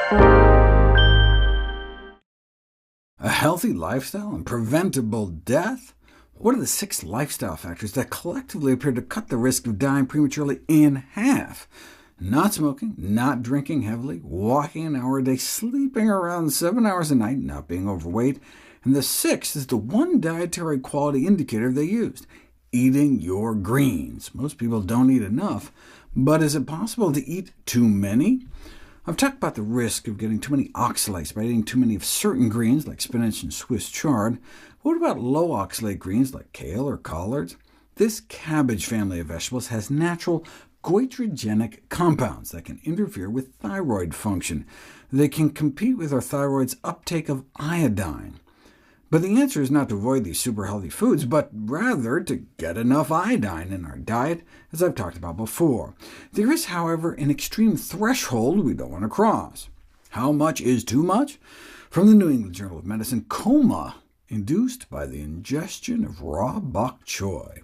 A healthy lifestyle and preventable death? What are the 6 lifestyle factors that collectively appear to cut the risk of dying prematurely in half? Not smoking, not drinking heavily, walking an hour a day, sleeping around 7 hours a night, not being overweight, and the 6th is the one dietary quality indicator they used: eating your greens. Most people don't eat enough, but is it possible to eat too many? I've talked about the risk of getting too many oxalates by eating too many of certain greens, like spinach and Swiss chard. What about low oxalate greens, like kale or collards? This cabbage family of vegetables has natural goitrogenic compounds that can interfere with thyroid function. They can compete with our thyroid's uptake of iodine. But the answer is not to avoid these super healthy foods, but rather to get enough iodine in our diet, as I've talked about before. There is, however, an extreme threshold we don't want to cross. How much is too much? From the New England Journal of Medicine, coma induced by the ingestion of raw bok choy.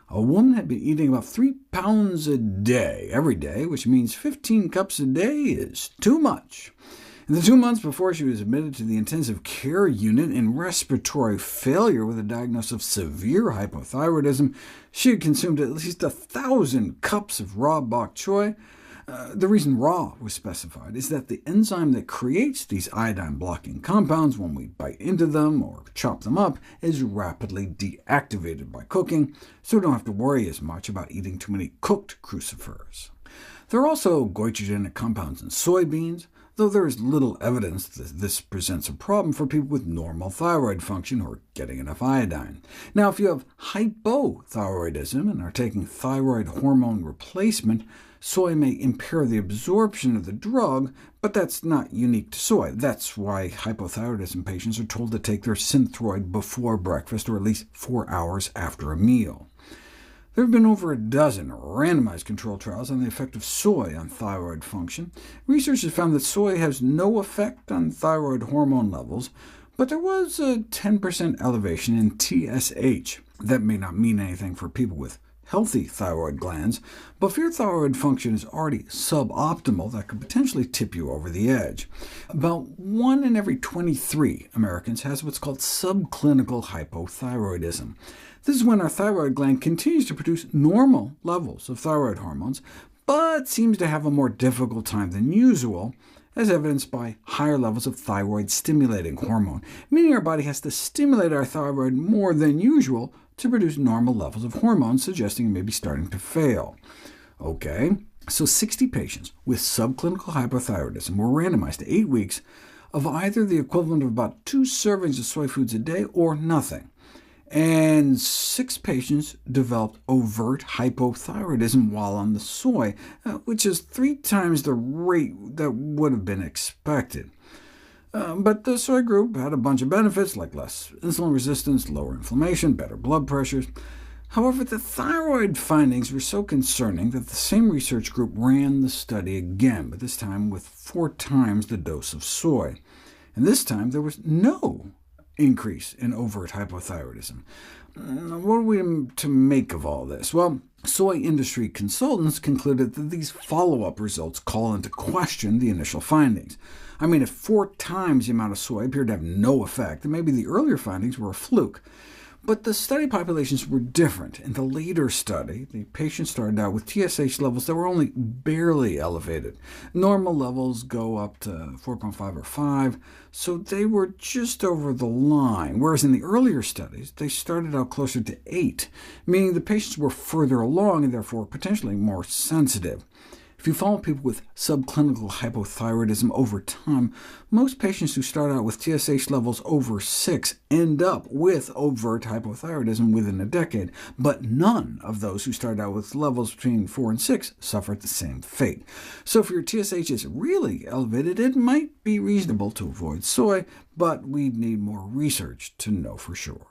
A woman had been eating about 3 pounds a day every day, which means 15 cups a day is too much. In the 2 months before she was admitted to the intensive care unit in respiratory failure with a diagnosis of severe hypothyroidism, she had consumed at least 1,000 cups of raw bok choy. The reason raw was specified is that the enzyme that creates these iodine-blocking compounds when we bite into them or chop them up is rapidly deactivated by cooking, so we don't have to worry as much about eating too many cooked crucifers. There are also goitrogenic compounds in soybeans, though there is little evidence that this presents a problem for people with normal thyroid function or getting enough iodine. Now, if you have hypothyroidism and are taking thyroid hormone replacement, soy may impair the absorption of the drug, but that's not unique to soy. That's why hypothyroidism patients are told to take their Synthroid before breakfast, or at least 4 hours after a meal. There have been over a dozen randomized controlled trials on the effect of soy on thyroid function. Researchers found that soy has no effect on thyroid hormone levels, but there was a 10% elevation in TSH. That may not mean anything for people with healthy thyroid glands, but if your thyroid function is already suboptimal, that could potentially tip you over the edge. About 1 in every 23 Americans has what's called subclinical hypothyroidism. This is when our thyroid gland continues to produce normal levels of thyroid hormones, but seems to have a more difficult time than usual, as evidenced by higher levels of thyroid-stimulating hormone, meaning our body has to stimulate our thyroid more than usual to produce normal levels of hormones, suggesting it may be starting to fail. OK, so 60 patients with subclinical hypothyroidism were randomized to 8 weeks of either the equivalent of about 2 servings of soy foods a day or nothing. And 6 patients developed overt hypothyroidism while on the soy, which is 3 times the rate that would have been expected. But the soy group had a bunch of benefits, like less insulin resistance, lower inflammation, better blood pressures. However, the thyroid findings were so concerning that the same research group ran the study again, but this time with 4 times the dose of soy. And this time there was no increase in overt hypothyroidism. What are we to make of all this? Well, soy industry consultants concluded that these follow-up results call into question the initial findings. I mean, if 4 times the amount of soy appeared to have no effect, then maybe the earlier findings were a fluke. But the study populations were different. In the later study, the patients started out with TSH levels that were only barely elevated. Normal levels go up to 4.5 or 5, so they were just over the line, whereas in the earlier studies, they started out closer to 8, meaning the patients were further along and therefore potentially more sensitive. If you follow people with subclinical hypothyroidism over time, most patients who start out with TSH levels over 6 end up with overt hypothyroidism within a decade, but none of those who start out with levels between 4 and 6 suffered the same fate. So if your TSH is really elevated, it might be reasonable to avoid soy, but we need more research to know for sure.